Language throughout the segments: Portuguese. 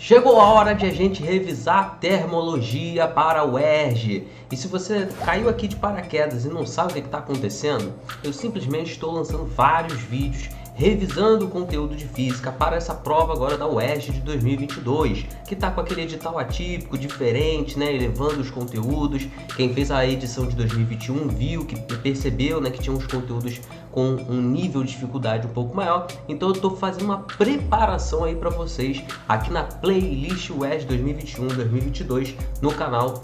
Chegou a hora de a gente revisar termologia para o ERJ. E se você caiu aqui de paraquedas e não sabe o que está acontecendo, eu simplesmente estou lançando vários vídeos revisando o conteúdo de física para essa prova agora da UERJ de 2022, que está com aquele edital atípico, diferente, né, elevando os conteúdos. Quem fez a edição de 2021 viu, que percebeu, né, que tinha uns conteúdos com um nível de dificuldade um pouco maior. Então eu estou fazendo uma preparação aí para vocês aqui na playlist UERJ 2021-2022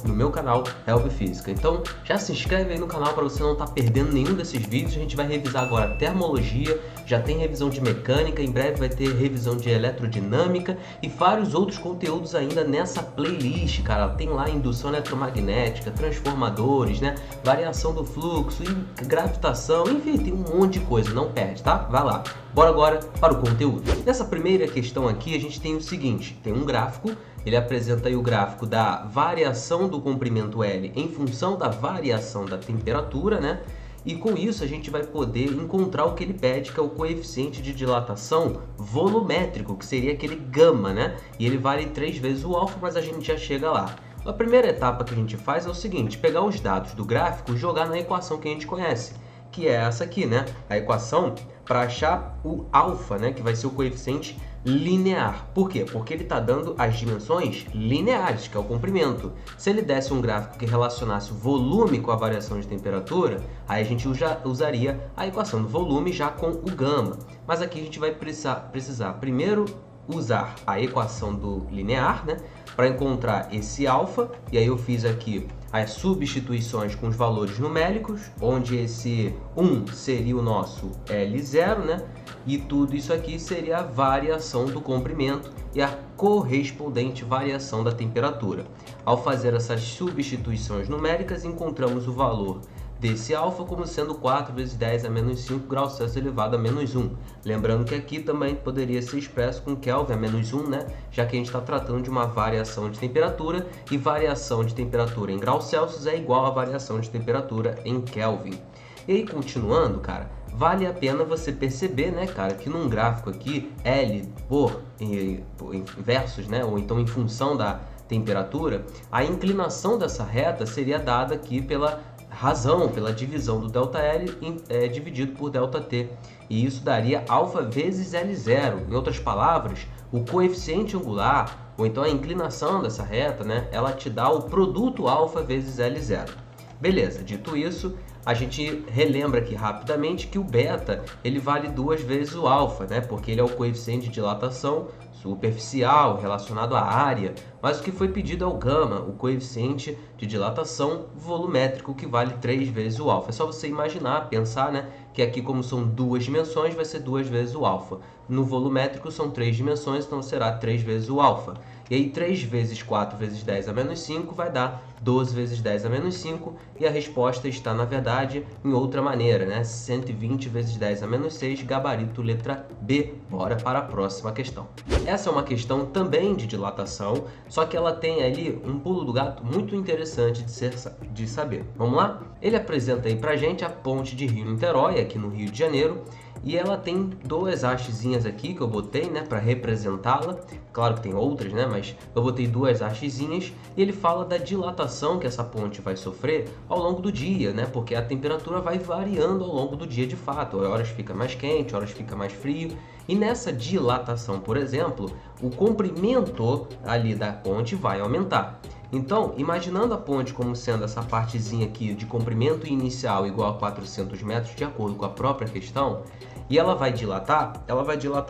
no meu canal Help Física. Então já se inscreve aí no canal para você não estar perdendo nenhum desses vídeos. A gente vai revisar agora termologia, já tem revisão de mecânica, em breve vai ter revisão de eletrodinâmica e vários outros conteúdos ainda nessa playlist, cara. Tem lá indução eletromagnética, transformadores, né, variação do fluxo, gravitação, enfim, tem um monte de coisa, não perde, tá? Vai lá. Bora agora para o conteúdo. Nessa primeira questão aqui, a gente tem o seguinte, tem um gráfico, ele apresenta aí o gráfico da variação do comprimento L em função da variação da temperatura, né? E com isso a gente vai poder encontrar o que ele pede, que é o coeficiente de dilatação volumétrico, que seria aquele gama, né? E ele vale 3 vezes o alfa, mas a gente já chega lá. A primeira etapa que a gente faz é o seguinte, pegar os dados do gráfico e jogar na equação que a gente conhece, que é essa aqui, né? A equação para achar o alfa, né? Que vai ser o coeficiente linear. Por quê? Porque ele está dando as dimensões lineares, que é o comprimento. Se ele desse um gráfico que relacionasse o volume com a variação de temperatura, aí a gente usaria a equação do volume já com o gama. Mas aqui a gente vai precisar primeiro usar a equação do linear, né, para encontrar esse alfa, e aí eu fiz aqui as substituições com os valores numéricos, onde esse 1 seria o nosso L0, né, e tudo isso aqui seria a variação do comprimento e a correspondente variação da temperatura. Ao fazer essas substituições numéricas, encontramos o valor desse alfa como sendo 4 vezes 10 a menos 5 graus Celsius elevado a menos 1. Lembrando que aqui também poderia ser expresso com Kelvin a menos 1, né? Já que a gente está tratando de uma variação de temperatura, e variação de temperatura em graus Celsius é igual a variação de temperatura em Kelvin. E aí, continuando, cara, vale a pena você perceber, né, cara, que num gráfico aqui, L por versus, né, ou então em função da temperatura, a inclinação dessa reta seria dada aqui pela divisão do ΔL dividido por ΔT. E isso daria alfa vezes L0. Em outras palavras, o coeficiente angular, ou então a inclinação dessa reta, né, ela te dá o produto alfa vezes L0. Beleza, dito isso, a gente relembra aqui rapidamente que o beta ele vale 2 vezes o alfa, né, porque ele é o coeficiente de dilatação superficial relacionado à área, mas o que foi pedido é o gama, o coeficiente de dilatação volumétrico, que vale 3 vezes o alfa. É só você imaginar, pensar, né, que aqui, como são 2 dimensões, vai ser 2 vezes o alfa. No volumétrico são 3 dimensões, então será 3 vezes o alfa. E aí 3 vezes 4 vezes 10 a menos 5 vai dar 12 vezes 10 a menos 5, e a resposta está, na verdade, em outra maneira, né? 120 vezes 10 a menos 6, gabarito letra B. Bora para a próxima questão. Essa é uma questão também de dilatação, só que ela tem ali um pulo do gato muito interessante de saber. Vamos lá? Ele apresenta aí pra gente a ponte de Rio-Niterói, aqui no Rio de Janeiro, e ela tem 2 hastezinhas aqui que eu botei, né, para representá-la. Claro que tem outras, né, mas eu botei 2 hastezinhas, e ele fala da dilatação que essa ponte vai sofrer ao longo do dia, né, porque a temperatura vai variando ao longo do dia de fato. Horas fica mais quente, horas fica mais frio. E nessa dilatação, por exemplo, o comprimento ali da ponte vai aumentar. Então, imaginando a ponte como sendo essa partezinha aqui de comprimento inicial igual a 400 metros, de acordo com a própria questão, e ela vai dilatar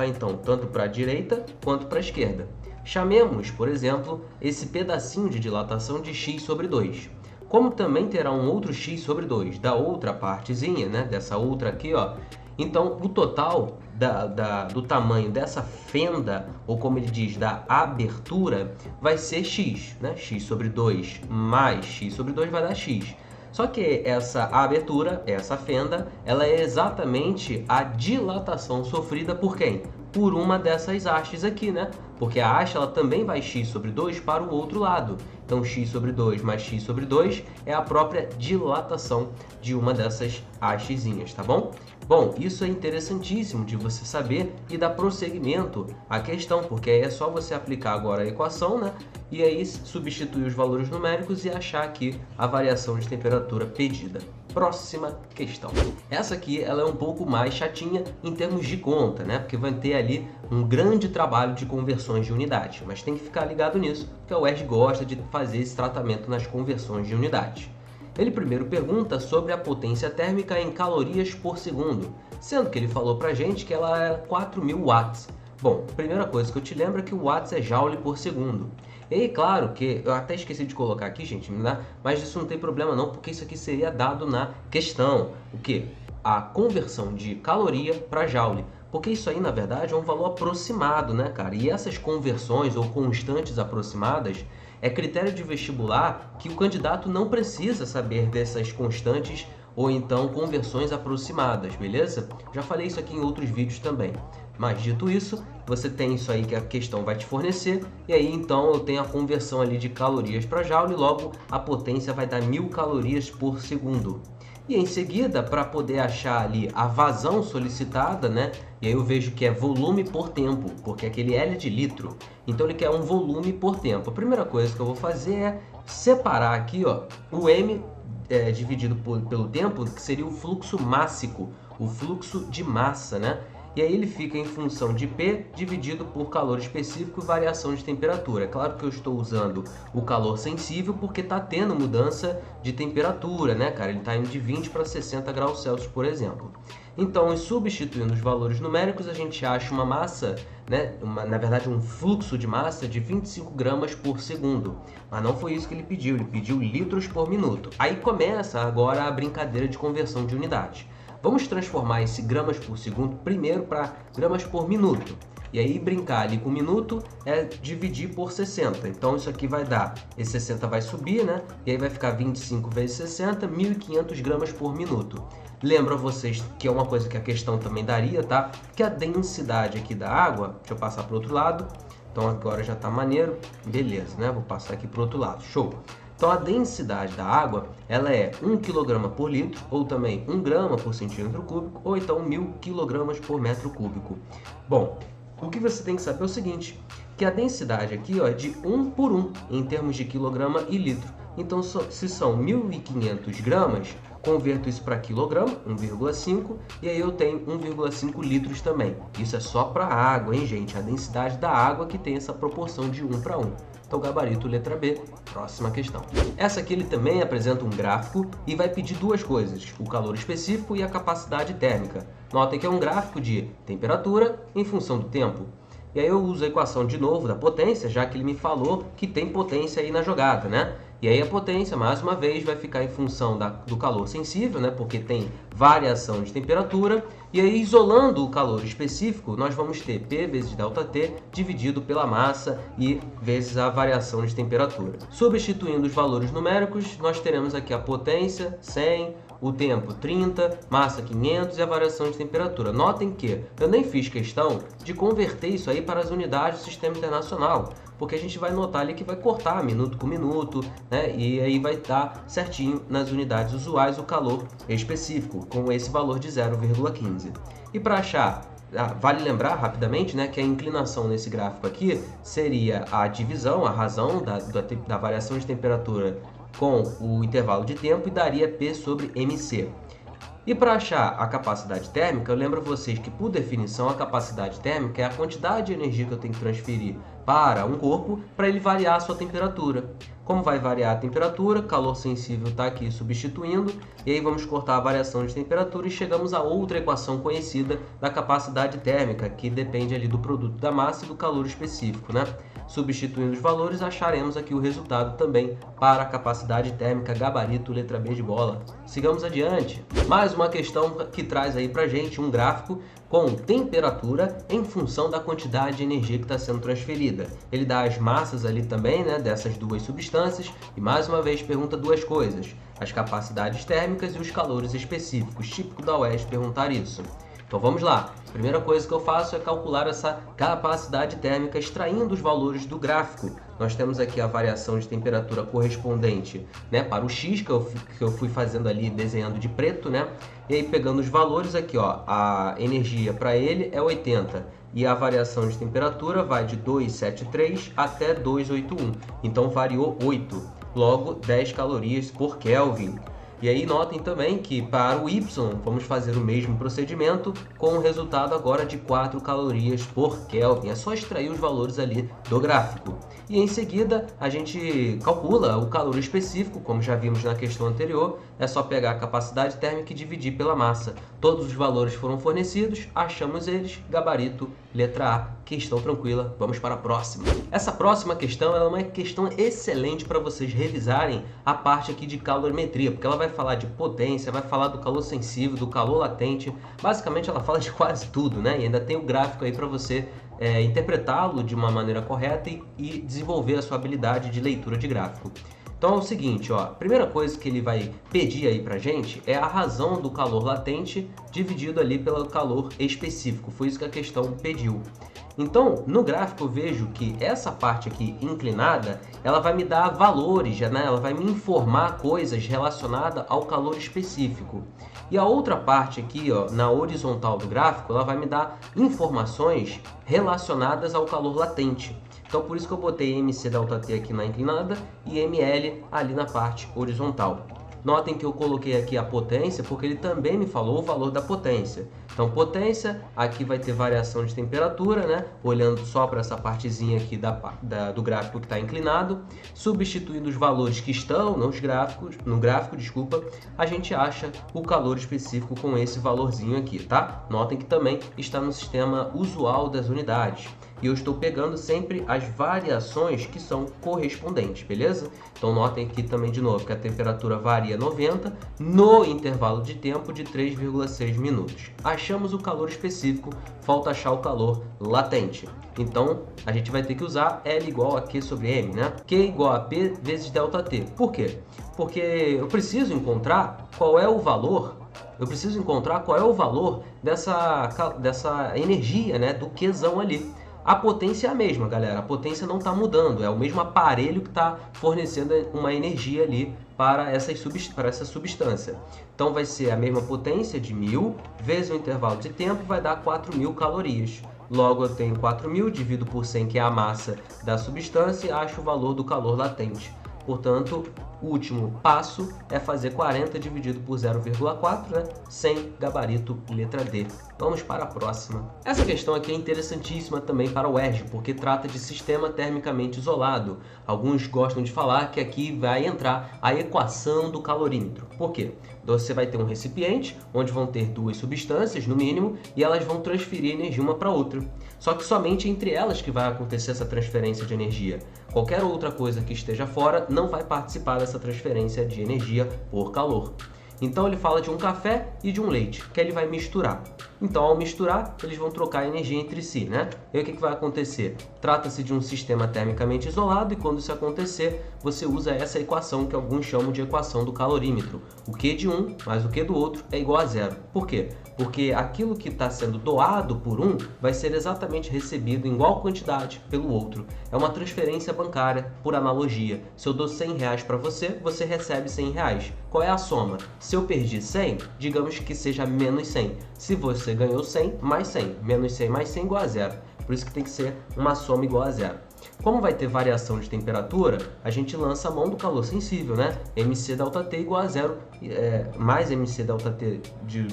então tanto para a direita quanto para a esquerda. Chamemos, por exemplo, esse pedacinho de dilatação de x sobre 2. Como também terá um outro x sobre 2 da outra partezinha, né, dessa outra aqui, ó, então o total do tamanho dessa fenda, ou como ele diz, da abertura, vai ser x, né? X sobre 2 mais x sobre 2 vai dar x. Só que essa abertura, essa fenda, ela é exatamente a dilatação sofrida por quem? Por uma dessas hastes aqui, né? porque a haste ela também vai x sobre 2 para o outro lado. Então x sobre 2 mais x sobre 2 é a própria dilatação de uma dessas hastezinhas, tá bom? Bom, isso é interessantíssimo de você saber e dar prosseguimento à questão, porque aí é só você aplicar agora a equação, né? E aí substituir os valores numéricos e achar aqui a variação de temperatura pedida. Próxima questão. Essa aqui ela é um pouco mais chatinha em termos de conta, né? Porque vai ter ali um grande trabalho de conversões de unidades, mas tem que ficar ligado nisso, porque a UERJ gosta de fazer esse tratamento nas conversões de unidades. Ele primeiro pergunta sobre a potência térmica em calorias por segundo, sendo que ele falou pra gente que ela é 4.000 watts. Bom, primeira coisa que eu te lembro é que o watts é joule por segundo. E aí, claro que eu até esqueci de colocar aqui, gente, né? Mas isso não tem problema não, porque isso aqui seria dado na questão. O que? A conversão de caloria para joule. Porque isso aí, na verdade, é um valor aproximado, né, cara? E essas conversões ou constantes aproximadas é critério de vestibular que o candidato não precisa saber dessas constantes ou então conversões aproximadas, beleza? Já falei isso aqui em outros vídeos também. Mas dito isso, você tem isso aí que a questão vai te fornecer, e aí então eu tenho a conversão ali de calorias para joule, e logo a potência vai dar 1.000 calorias por segundo. E em seguida, para poder achar ali a vazão solicitada, né? E aí eu vejo que é volume por tempo, porque aquele L é de litro, então ele quer um volume por tempo. A primeira coisa que eu vou fazer é separar aqui, ó, o M dividido pelo tempo, que seria o fluxo mássico, o fluxo de massa, né? E aí ele fica em função de P dividido por calor específico e variação de temperatura. É claro que eu estou usando o calor sensível porque está tendo mudança de temperatura, né, cara? Ele está indo de 20 para 60 graus Celsius, por exemplo. Então, substituindo os valores numéricos, a gente acha uma massa, né, na verdade um fluxo de massa de 25 gramas por segundo. Mas não foi isso que ele pediu litros por minuto. Aí começa agora a brincadeira de conversão de unidades. Vamos transformar esse gramas por segundo primeiro para gramas por minuto. E aí brincar ali com minuto é dividir por 60. Então isso aqui vai dar, esse 60 vai subir, né? E aí vai ficar 25 vezes 60, 1.500 gramas por minuto. Lembro a vocês que é uma coisa que a questão também daria, tá? Que a densidade aqui da água, deixa eu passar para o outro lado. Então agora já tá maneiro, beleza, né? Vou passar aqui para o outro lado, show! Então a densidade da água, ela é 1 kg por litro, ou também 1 grama por centímetro cúbico, ou então 1.000 kg por metro cúbico. Bom, o que você tem que saber é o seguinte, que a densidade aqui ó, é de 1 por 1, em termos de quilograma e litro. Então se são 1.500 gramas, converto isso para quilograma, 1,5, e aí eu tenho 1,5 litros também. Isso é só para a água, hein, gente? A densidade da água que tem essa proporção de 1 para 1. Então, gabarito, letra B, próxima questão. Essa aqui ele também apresenta um gráfico e vai pedir duas coisas, o calor específico e a capacidade térmica. Notem que é um gráfico de temperatura em função do tempo. E aí eu uso a equação de novo da potência, já que ele me falou que tem potência aí na jogada, né? E aí a potência, mais uma vez, vai ficar em função do calor sensível, né? Porque tem variação de temperatura. E aí, isolando o calor específico, nós vamos ter P vezes ΔT dividido pela massa e vezes a variação de temperatura. Substituindo os valores numéricos, nós teremos aqui a potência, 100, o tempo 30, massa 500 e a variação de temperatura. Notem que eu nem fiz questão de converter isso aí para as unidades do Sistema Internacional, porque a gente vai notar ali que vai cortar minuto com minuto, né? E aí vai estar certinho nas unidades usuais o calor específico, com esse valor de 0,15. E para achar, vale lembrar rapidamente, né, que a inclinação nesse gráfico aqui seria a divisão, a razão da variação de temperatura com o intervalo de tempo e daria P sobre MC. E para achar a capacidade térmica, eu lembro a vocês que, por definição, a capacidade térmica é a quantidade de energia que eu tenho que transferir para um corpo para ele variar a sua temperatura. Como vai variar a temperatura, calor sensível está aqui substituindo, e aí vamos cortar a variação de temperatura e chegamos a outra equação conhecida da capacidade térmica, que depende ali do produto da massa e do calor específico, né? Substituindo os valores, acharemos aqui o resultado também para a capacidade térmica, gabarito, letra B de bola. Sigamos adiante. Mais uma questão que traz aí pra gente um gráfico com temperatura em função da quantidade de energia que está sendo transferida. Ele dá as massas ali também, né, dessas duas substâncias, e mais uma vez pergunta duas coisas, as capacidades térmicas e os calores específicos, típico da UERJ perguntar isso. Então vamos lá. A primeira coisa que eu faço é calcular essa capacidade térmica extraindo os valores do gráfico. Nós temos aqui a variação de temperatura correspondente, né, para o X que eu fui fazendo ali, desenhando de preto, né? E aí pegando os valores aqui, ó, a energia para ele é 80 e a variação de temperatura vai de 273 até 281. Então variou 8, logo 10 calorias por Kelvin. E aí notem também que para o Y vamos fazer o mesmo procedimento com o resultado agora de 4 calorias por Kelvin. É só extrair os valores ali do gráfico. E em seguida a gente calcula o calor específico, como já vimos na questão anterior. É só pegar a capacidade térmica e dividir pela massa. Todos os valores foram fornecidos, achamos eles, gabarito, letra A, questão tranquila. Vamos para a próxima. Essa próxima questão é uma questão excelente para vocês revisarem a parte aqui de calorimetria, porque ela vai falar de potência, vai falar do calor sensível, do calor latente. Basicamente ela fala de quase tudo, né? E ainda tem o gráfico aí para você interpretá-lo de uma maneira correta e desenvolver a sua habilidade de leitura de gráfico. Então é o seguinte, ó, a primeira coisa que ele vai pedir aí pra gente é a razão do calor latente dividido ali pelo calor específico. Foi isso que a questão pediu. Então, no gráfico eu vejo que essa parte aqui inclinada, ela vai me dar valores, né? Ela vai me informar coisas relacionadas ao calor específico. E a outra parte aqui, ó, na horizontal do gráfico, ela vai me dar informações relacionadas ao calor latente. Então, por isso que eu botei mc∆T aqui na inclinada e ml ali na parte horizontal. Notem que eu coloquei aqui a potência, porque ele também me falou o valor da potência. Então, potência, aqui vai ter variação de temperatura, né? Olhando só para essa partezinha aqui do gráfico que está inclinado. Substituindo os valores que estão no gráfico, desculpa, a gente acha o calor específico com esse valorzinho aqui, tá? Notem que também está no sistema usual das unidades. E eu estou pegando sempre as variações que são correspondentes, beleza? Então notem aqui também de novo que a temperatura varia 90 no intervalo de tempo de 3,6 minutos. Achamos o calor específico, falta achar o calor latente. Então a gente vai ter que usar L igual a Q sobre M, né? Q igual a P vezes ΔT. Por quê? Porque eu preciso encontrar qual é o valor dessa energia, né? Do Qzão ali. A potência é a mesma, galera. A potência não está mudando. É o mesmo aparelho que está fornecendo uma energia ali para essa substância. Então vai ser a mesma potência de 1000 vezes o intervalo de tempo, vai dar 4000 calorias. Logo eu tenho 4000, divido por 100, que é a massa da substância, e acho o valor do calor latente. Portanto, o último passo é fazer 40 dividido por 0,4, né? 100, gabarito, letra D. Vamos para a próxima. Essa questão aqui é interessantíssima também para o UERJ, porque trata de sistema termicamente isolado. Alguns gostam de falar que aqui vai entrar a equação do calorímetro. Por quê? Você vai ter um recipiente, onde vão ter duas substâncias, no mínimo, e elas vão transferir energia uma para outra. Só que somente entre elas que vai acontecer essa transferência de energia. Qualquer outra coisa que esteja fora não vai participar dessa transferência de energia por calor. Então ele fala de um café e de um leite, que ele vai misturar. Então ao misturar, eles vão trocar energia entre si, né? E aí o que vai acontecer? Trata-se de um sistema termicamente isolado e quando isso acontecer, você usa essa equação que alguns chamam de equação do calorímetro. O Q de um mais o Q do outro é igual a zero. Por quê? Porque aquilo que está sendo doado por um vai ser exatamente recebido em igual quantidade pelo outro. É uma transferência bancária, por analogia. Se eu dou 100 reais para você, você recebe 100 reais. Qual é a soma? Se eu perdi 100, digamos que seja menos 100. Se você ganhou 100, mais 100. Menos 100 mais 100 igual a zero. Por isso que tem que ser uma soma igual a zero. Como vai ter variação de temperatura, a gente lança a mão do calor sensível, né? mc∆T igual a zero, mais mc∆T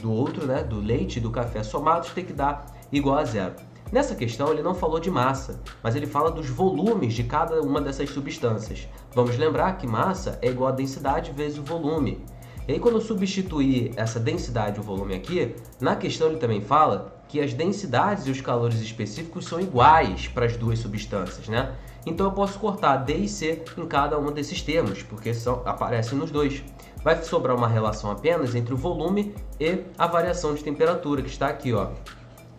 do outro, né? Do leite e do café somados, tem que dar igual a zero. Nessa questão ele não falou de massa, mas ele fala dos volumes de cada uma dessas substâncias. Vamos lembrar que massa é igual a densidade vezes o volume. E aí quando eu substituir essa densidade e o volume aqui, na questão ele também fala que as densidades e os calores específicos são iguais para as duas substâncias, né? Então eu posso cortar D e C em cada um desses termos, porque aparecem nos dois. Vai sobrar uma relação apenas entre o volume e a variação de temperatura, que está aqui, ó.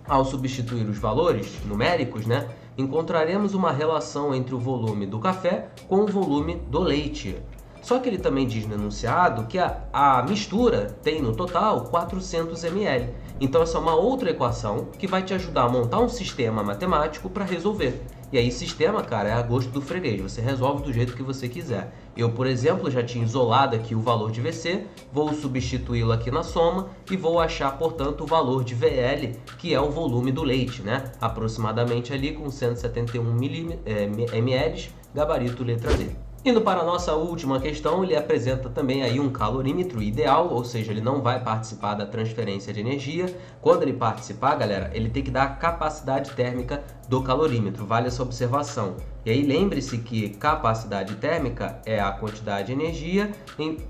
Ao substituir os valores numéricos, né, encontraremos uma relação entre o volume do café com o volume do leite. Só que ele também diz no enunciado que a mistura tem no total 400 ml. Então essa é uma outra equação que vai te ajudar a montar um sistema matemático para resolver. E aí sistema, cara, é a gosto do freguês, você resolve do jeito que você quiser. Eu, por exemplo, já tinha isolado aqui o valor de VC, vou substituí-lo aqui na soma e vou achar, portanto, o valor de VL, que é o volume do leite, né? Aproximadamente ali com 171 ml, gabarito letra D. Indo para a nossa última questão, ele apresenta também aí um calorímetro ideal, ou seja, ele não vai participar da transferência de energia. Quando ele participar, galera, ele tem que dar a capacidade térmica do calorímetro, vale essa observação. E aí lembre-se que capacidade térmica é a quantidade de energia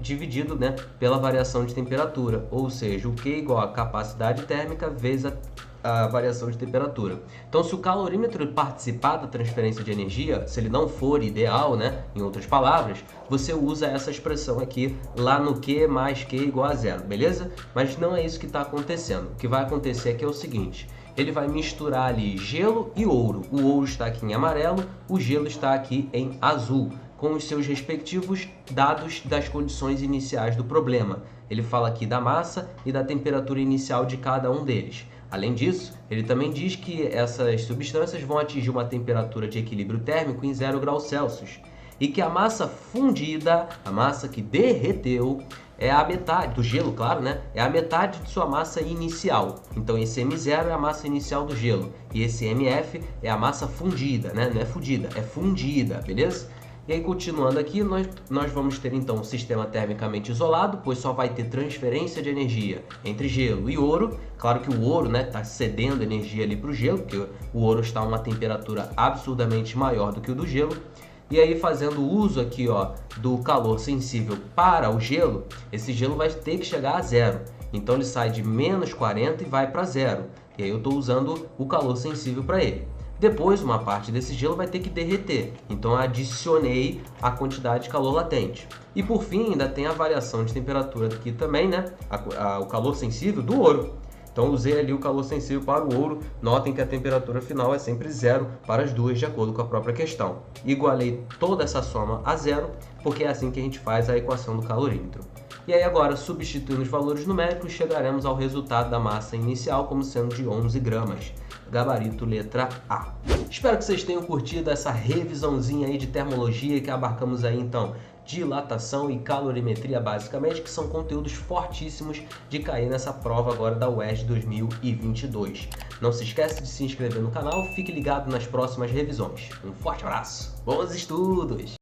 dividido, né, pela variação de temperatura, ou seja, o Q igual a capacidade térmica vezes a variação de temperatura. Então, se o calorímetro participar da transferência de energia, se ele não for ideal, né, em outras palavras, você usa essa expressão aqui lá no Q mais Q igual a zero, beleza? Mas não é isso que está acontecendo. O que vai acontecer aqui é o seguinte: ele vai misturar ali gelo e ouro. O ouro está aqui em amarelo, o gelo está aqui em azul, com os seus respectivos dados das condições iniciais do problema. Ele fala aqui da massa e da temperatura inicial de cada um deles. Além disso, ele também diz que essas substâncias vão atingir uma temperatura de equilíbrio térmico em 0 graus Celsius e que a massa fundida, a massa que derreteu, é a metade do gelo, claro, né? É a metade de sua massa inicial. Então esse M0 é a massa inicial do gelo e esse MF é a massa fundida, né? Não é fundida, é fundida, beleza? E aí, continuando aqui, nós vamos ter então um sistema termicamente isolado, pois só vai ter transferência de energia entre gelo e ouro. Claro que o ouro, né, está cedendo energia ali para o gelo, porque o ouro está a uma temperatura absurdamente maior do que o do gelo. E aí, fazendo uso aqui, ó, do calor sensível para o gelo, esse gelo vai ter que chegar a zero. Então ele sai de menos 40 e vai para zero. E aí eu estou usando o calor sensível para ele. Depois, uma parte desse gelo vai ter que derreter, então adicionei a quantidade de calor latente. E por fim, ainda tem a variação de temperatura aqui também, né? O calor sensível do ouro. Então usei ali o calor sensível para o ouro. Notem que a temperatura final é sempre zero para as duas, de acordo com a própria questão. Igualei toda essa soma a zero, porque é assim que a gente faz a equação do calorímetro. E aí agora, substituindo os valores numéricos, chegaremos ao resultado da massa inicial como sendo de 11 gramas. Gabarito letra A. Espero que vocês tenham curtido essa revisãozinha aí de termologia, que abarcamos aí então dilatação e calorimetria basicamente, que são conteúdos fortíssimos de cair nessa prova agora da UERJ 2022. Não se esquece de se inscrever no canal, fique ligado nas próximas revisões. Um forte abraço, bons estudos!